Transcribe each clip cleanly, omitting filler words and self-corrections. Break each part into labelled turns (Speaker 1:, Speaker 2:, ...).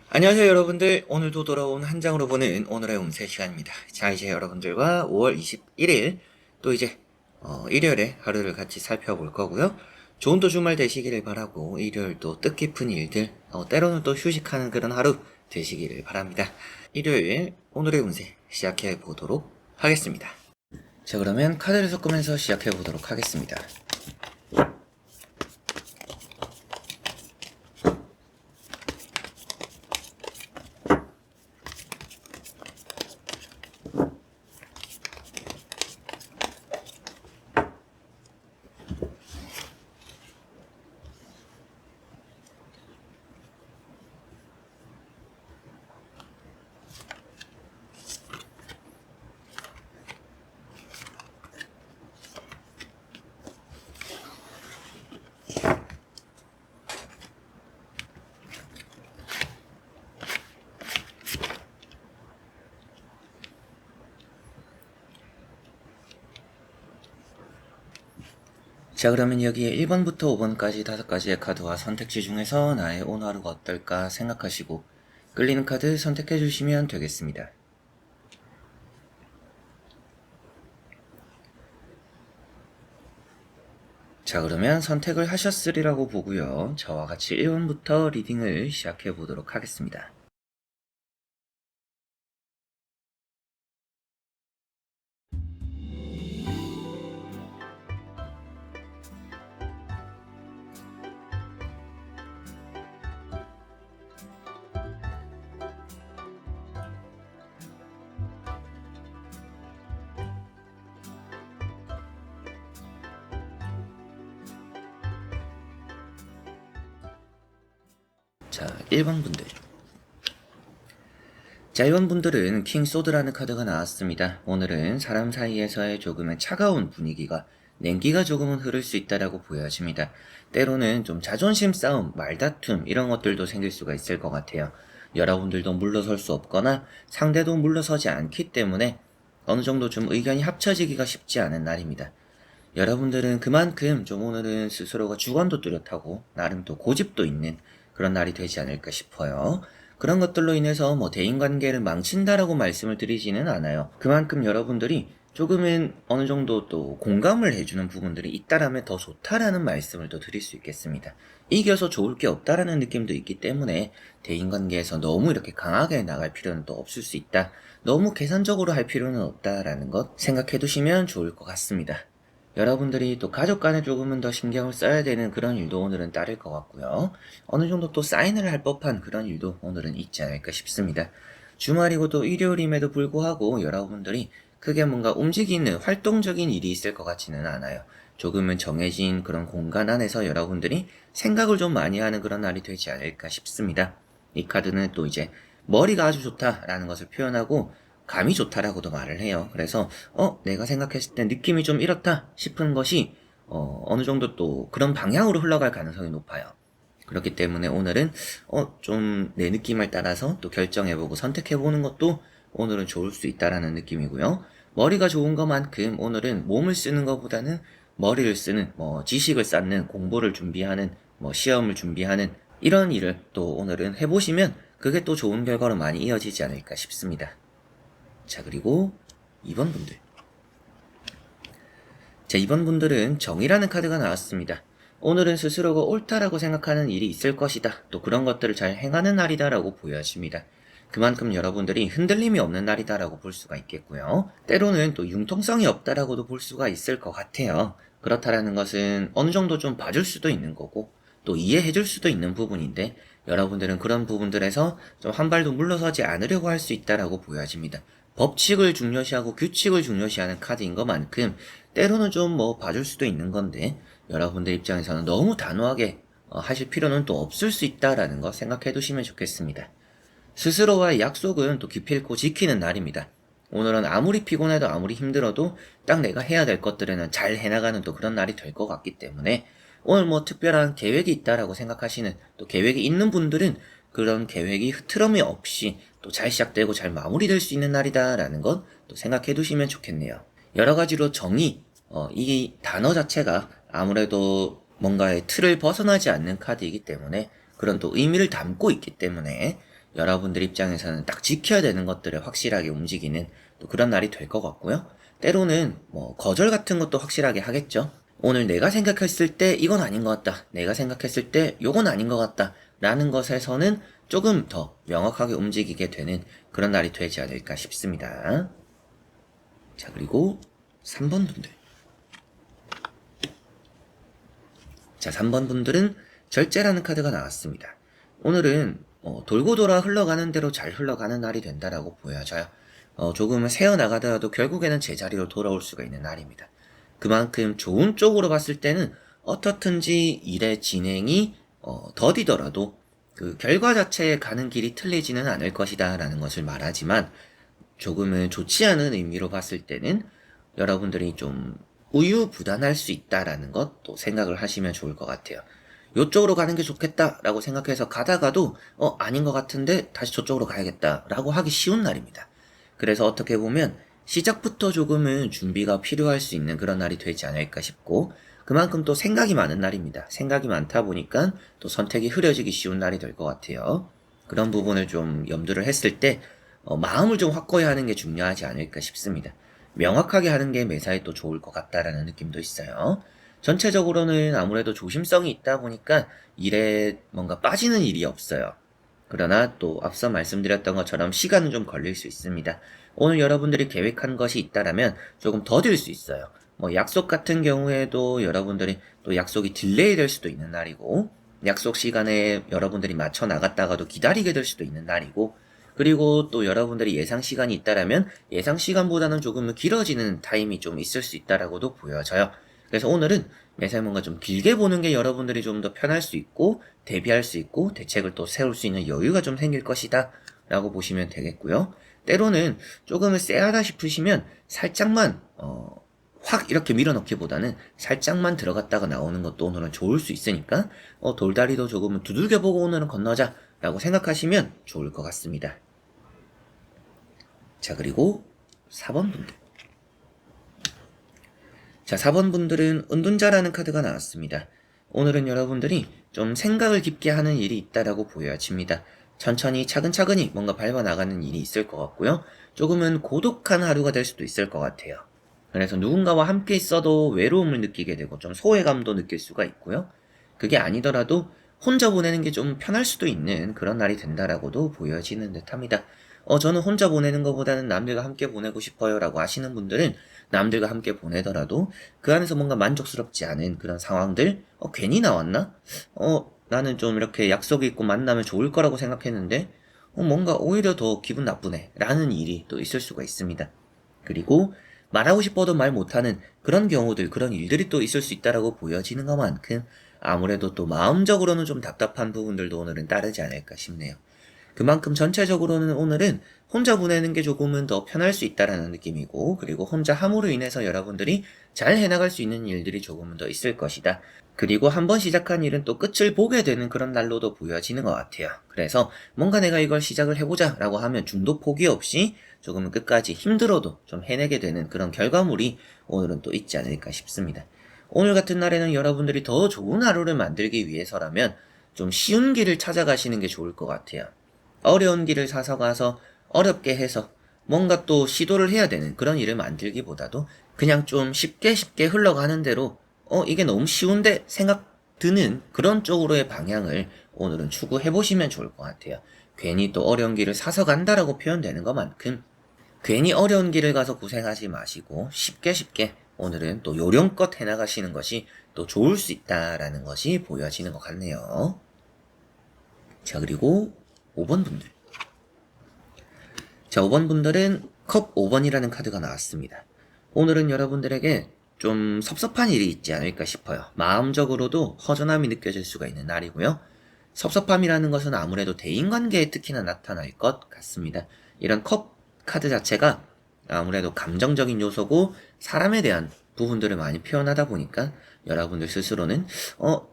Speaker 1: 안녕하세요 여러분들. 오늘도 돌아온 한 장으로 보는 오늘의 운세 시간입니다. 자, 이제 여러분들과 5월 21일 또 이제 일요일에 하루를 같이 살펴볼 거고요. 좋은 또 주말 되시기를 바라고, 일요일 또 뜻깊은 일들, 때로는 또 휴식하는 그런 하루 되시기를 바랍니다. 일요일 오늘의 운세 시작해 보도록 하겠습니다. 자, 그러면 카드를 섞으면서 시작해 보도록 하겠습니다. 자, 그러면 여기에 1번부터 5번까지 5가지의 카드와 선택지 중에서 나의 오늘 하루가 어떨까 생각하시고 끌리는 카드 선택해 주시면 되겠습니다. 자, 그러면 선택을 하셨으리라고 보고요. 저와 같이 1번부터 리딩을 시작해 보도록 하겠습니다. 자, 1번 분들. 자, 1번 분들은 킹 소드라는 카드가 나왔습니다. 오늘은 사람 사이에서의 조금은 차가운 분위기가, 냉기가 조금은 흐를 수 있다라고 보여집니다. 때로는 좀 자존심 싸움, 말다툼 이런 것들도 생길 수가 있을 것 같아요. 여러분들도 물러설 수 없거나 상대도 물러서지 않기 때문에 어느 정도 좀 의견이 합쳐지기가 쉽지 않은 날입니다. 여러분들은 그만큼 좀 오늘은 스스로가 주관도 뚜렷하고 나름 또 고집도 있는 그런 날이 되지 않을까 싶어요. 그런 것들로 인해서 뭐 대인관계를 망친다라고 말씀을 드리지는 않아요. 그만큼 여러분들이 조금은 어느 정도 또 공감을 해주는 부분들이 있다라면 더 좋다라는 말씀을 또 드릴 수 있겠습니다. 이겨서 좋을 게 없다라는 느낌도 있기 때문에 대인관계에서 너무 이렇게 강하게 나갈 필요는 또 없을 수 있다. 너무 계산적으로 할 필요는 없다라는 것 생각해 두시면 좋을 것 같습니다. 여러분들이 또 가족 간에 조금은 더 신경을 써야 되는 그런 일도 오늘은 따를 것 같고요. 어느 정도 또 사인을 할 법한 그런 일도 오늘은 있지 않을까 싶습니다. 주말이고 또 일요일임에도 불구하고 여러분들이 크게 뭔가 움직이는 활동적인 일이 있을 것 같지는 않아요. 조금은 정해진 그런 공간 안에서 여러분들이 생각을 좀 많이 하는 그런 날이 되지 않을까 싶습니다. 이 카드는 또 이제 머리가 아주 좋다라는 것을 표현하고 감이 좋다라고도 말을 해요. 그래서 내가 생각했을 때 느낌이 좀 이렇다 싶은 것이 어느 정도 또 그런 방향으로 흘러갈 가능성이 높아요. 그렇기 때문에 오늘은 좀 내 느낌을 따라서 또 결정해보고 선택해보는 것도 오늘은 좋을 수 있다라는 느낌이고요. 머리가 좋은 것만큼 오늘은 몸을 쓰는 것보다는 머리를 쓰는, 뭐 지식을 쌓는, 공부를 준비하는, 뭐 시험을 준비하는 이런 일을 또 오늘은 해보시면 그게 또 좋은 결과로 많이 이어지지 않을까 싶습니다. 자, 그리고 2번 분들. 자, 2번 분들은 정이라는 카드가 나왔습니다. 오늘은 스스로가 옳다라고 생각하는 일이 있을 것이다. 또 그런 것들을 잘 행하는 날이다라고 보여집니다. 그만큼 여러분들이 흔들림이 없는 날이다라고 볼 수가 있겠고요. 때로는 또 융통성이 없다라고도 볼 수가 있을 것 같아요. 그렇다라는 것은 어느 정도 좀 봐줄 수도 있는 거고 또 이해해줄 수도 있는 부분인데, 여러분들은 그런 부분들에서 좀 한 발도 물러서지 않으려고 할 수 있다라고 보여집니다. 법칙을 중요시하고 규칙을 중요시하는 카드인 것만큼 때로는 좀 뭐 봐줄 수도 있는 건데, 여러분들 입장에서는 너무 단호하게 하실 필요는 또 없을 수 있다라는 거 생각해 두시면 좋겠습니다. 스스로와의 약속은 또 기필코 지키는 날입니다. 오늘은 아무리 피곤해도 아무리 힘들어도 딱 내가 해야 될 것들에는 잘 해나가는 또 그런 날이 될 것 같기 때문에, 오늘 뭐 특별한 계획이 있다라고 생각하시는, 또 계획이 있는 분들은 그런 계획이 흐트러미 없이 또 잘 시작되고 잘 마무리될 수 있는 날이다라는 것 또 생각해 두시면 좋겠네요. 여러 가지로 정의, 이 단어 자체가 아무래도 뭔가의 틀을 벗어나지 않는 카드이기 때문에 그런 또 의미를 담고 있기 때문에 여러분들 입장에서는 딱 지켜야 되는 것들을 확실하게 움직이는 또 그런 날이 될 것 같고요. 때로는 뭐 거절 같은 것도 확실하게 하겠죠. 오늘 내가 생각했을 때 이건 아닌 것 같다. 내가 생각했을 때 요건 아닌 것 같다. 라는 것에서는 조금 더 명확하게 움직이게 되는 그런 날이 되지 않을까 싶습니다. 자, 그리고 3번 분들. 자, 3번 분들은 절제라는 카드가 나왔습니다. 오늘은 돌고 돌아 흘러가는 대로 잘 흘러가는 날이 된다라고 보여져요. 조금은 새어나가더라도 결국에는 제자리로 돌아올 수가 있는 날입니다. 그만큼 좋은 쪽으로 봤을 때는 어떻든지 일의 진행이 더디더라도 그 결과 자체에 가는 길이 틀리지는 않을 것이다 라는 것을 말하지만, 조금은 좋지 않은 의미로 봤을 때는 여러분들이 좀 우유부단할 수 있다라는 것도 생각을 하시면 좋을 것 같아요. 요쪽으로 가는 게 좋겠다라고 생각해서 가다가도 아닌 것 같은데 다시 저쪽으로 가야겠다라고 하기 쉬운 날입니다. 그래서 어떻게 보면 시작부터 조금은 준비가 필요할 수 있는 그런 날이 되지 않을까 싶고, 그만큼 또 생각이 많은 날입니다. 생각이 많다 보니까 또 선택이 흐려지기 쉬운 날이 될 것 같아요. 그런 부분을 좀 염두를 했을 때 마음을 좀 확고히 하는 게 중요하지 않을까 싶습니다. 명확하게 하는 게 매사에 또 좋을 것 같다라는 느낌도 있어요. 전체적으로는 아무래도 조심성이 있다 보니까 일에 뭔가 빠지는 일이 없어요. 그러나 또 앞서 말씀드렸던 것처럼 시간은 좀 걸릴 수 있습니다. 오늘 여러분들이 계획한 것이 있다라면 조금 더딜 수 있어요. 뭐 약속 같은 경우에도 여러분들이 또 약속이 딜레이 될 수도 있는 날이고, 약속 시간에 여러분들이 맞춰 나갔다가도 기다리게 될 수도 있는 날이고, 그리고 또 여러분들이 예상 시간이 있다라면 예상 시간보다는 조금은 길어지는 타임이 좀 있을 수 있다라고도 보여져요. 그래서 오늘은 매사에 뭔가 좀 길게 보는 게 여러분들이 좀 더 편할 수 있고, 대비할 수 있고, 대책을 또 세울 수 있는 여유가 좀 생길 것이다 라고 보시면 되겠고요. 때로는 조금은 쎄하다 싶으시면 살짝만 확 이렇게 밀어넣기보다는 살짝만 들어갔다가 나오는 것도 오늘은 좋을 수 있으니까 돌다리도 조금은 두들겨보고 오늘은 건너자 라고 생각하시면 좋을 것 같습니다. 자, 그리고 4번 분들. 자, 4번 분들은 은둔자라는 카드가 나왔습니다. 오늘은 여러분들이 좀 생각을 깊게 하는 일이 있다라고 보여집니다. 천천히 차근차근히 뭔가 밟아나가는 일이 있을 것 같고요. 조금은 고독한 하루가 될 수도 있을 것 같아요. 그래서 누군가와 함께 있어도 외로움을 느끼게 되고 좀 소외감도 느낄 수가 있고요. 그게 아니더라도 혼자 보내는 게 좀 편할 수도 있는 그런 날이 된다라고도 보여지는 듯 합니다. 저는 혼자 보내는 것보다는 남들과 함께 보내고 싶어요 라고 하시는 분들은 남들과 함께 보내더라도 그 안에서 뭔가 만족스럽지 않은 그런 상황들, 괜히 나왔나? 나는 좀 이렇게 약속이 있고 만나면 좋을 거라고 생각했는데, 뭔가 오히려 더 기분 나쁘네 라는 일이 또 있을 수가 있습니다. 그리고 말하고 싶어도 말 못하는 그런 경우들, 그런 일들이 또 있을 수 있다라고 보여지는 것만큼 아무래도 또 마음적으로는 좀 답답한 부분들도 오늘은 따르지 않을까 싶네요. 그만큼 전체적으로는 오늘은 혼자 보내는 게 조금은 더 편할 수 있다라는 느낌이고, 그리고 혼자 함으로 인해서 여러분들이 잘 해나갈 수 있는 일들이 조금은 더 있을 것이다. 그리고 한번 시작한 일은 또 끝을 보게 되는 그런 날로도 보여지는 것 같아요. 그래서 뭔가 내가 이걸 시작을 해보자 라고 하면 중도 포기 없이 조금은 끝까지 힘들어도 좀 해내게 되는 그런 결과물이 오늘은 또 있지 않을까 싶습니다. 오늘 같은 날에는 여러분들이 더 좋은 하루를 만들기 위해서라면 좀 쉬운 길을 찾아가시는 게 좋을 것 같아요. 어려운 길을 사서 가서 어렵게 해서 뭔가 또 시도를 해야 되는 그런 일을 만들기보다도 그냥 좀 쉽게 흘러가는 대로 이게 너무 쉬운데 생각 드는 그런 쪽으로의 방향을 오늘은 추구해보시면 좋을 것 같아요. 괜히 또 어려운 길을 사서 간다라고 표현되는 것만큼 괜히 어려운 길을 가서 고생하지 마시고 쉽게 오늘은 또 요령껏 해나가시는 것이 또 좋을 수 있다라는 것이 보여지는 것 같네요. 자, 그리고 5번 분들. 자, 5번 분들은 컵 5번이라는 카드가 나왔습니다. 오늘은 여러분들에게 좀 섭섭한 일이 있지 않을까 싶어요. 마음적으로도 허전함이 느껴질 수가 있는 날이고요. 섭섭함이라는 것은 아무래도 대인관계에 특히나 나타날 것 같습니다. 이런 컵 카드 자체가 아무래도 감정적인 요소고 사람에 대한 부분들을 많이 표현하다 보니까 여러분들 스스로는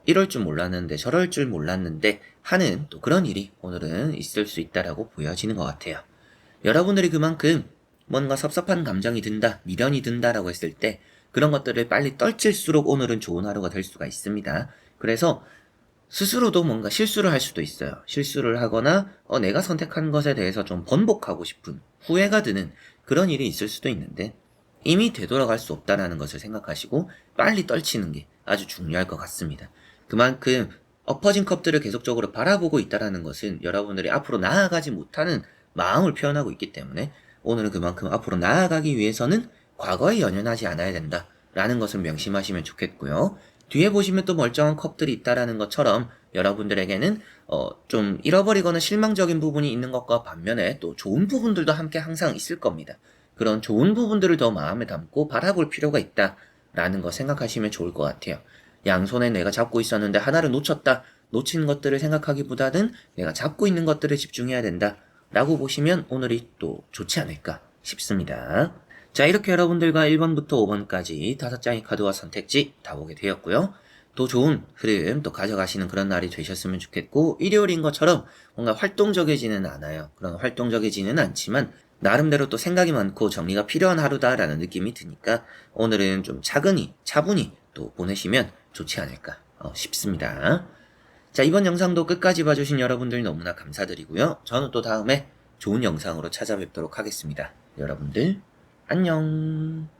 Speaker 1: 이럴 줄 몰랐는데 저럴 줄 몰랐는데 하는 또 그런 일이 오늘은 있을 수 있다라고 보여지는 것 같아요. 여러분들이 그만큼 뭔가 섭섭한 감정이 든다, 미련이 든다라고 했을 때 그런 것들을 빨리 떨칠수록 오늘은 좋은 하루가 될 수가 있습니다. 그래서 스스로도 뭔가 실수를 할 수도 있어요. 실수를 하거나 내가 선택한 것에 대해서 좀 번복하고 싶은 후회가 드는 그런 일이 있을 수도 있는데 이미 되돌아갈 수 없다라는 것을 생각하시고 빨리 떨치는 게 아주 중요할 것 같습니다. 그만큼 엎어진 컵들을 계속적으로 바라보고 있다라는 것은 여러분들이 앞으로 나아가지 못하는 마음을 표현하고 있기 때문에 오늘은 그만큼 앞으로 나아가기 위해서는 과거에 연연하지 않아야 된다라는 것을 명심하시면 좋겠고요. 뒤에 보시면 또 멀쩡한 컵들이 있다라는 것처럼 여러분들에게는 좀 잃어버리거나 실망적인 부분이 있는 것과 반면에 또 좋은 부분들도 함께 항상 있을 겁니다. 그런 좋은 부분들을 더 마음에 담고 바라볼 필요가 있다라는 거 생각하시면 좋을 것 같아요. 양손에 내가 잡고 있었는데 하나를 놓쳤다. 놓친 것들을 생각하기보다는 내가 잡고 있는 것들을 집중해야 된다. 라고 보시면 오늘이 또 좋지 않을까 싶습니다. 자, 이렇게 여러분들과 1번부터 5번까지 5장의 카드와 선택지 다 보게 되었고요. 또 좋은 흐름 또 가져가시는 그런 날이 되셨으면 좋겠고, 일요일인 것처럼 뭔가 활동적이지는 않아요. 그런 활동적이지는 않지만 나름대로 또 생각이 많고 정리가 필요한 하루다라는 느낌이 드니까 오늘은 좀 차분히 또 보내시면 좋지 않을까 싶습니다. 자, 이번 영상도 끝까지 봐주신 여러분들 너무나 감사드리고요. 저는 또 다음에 좋은 영상으로 찾아뵙도록 하겠습니다. 여러분들 안녕.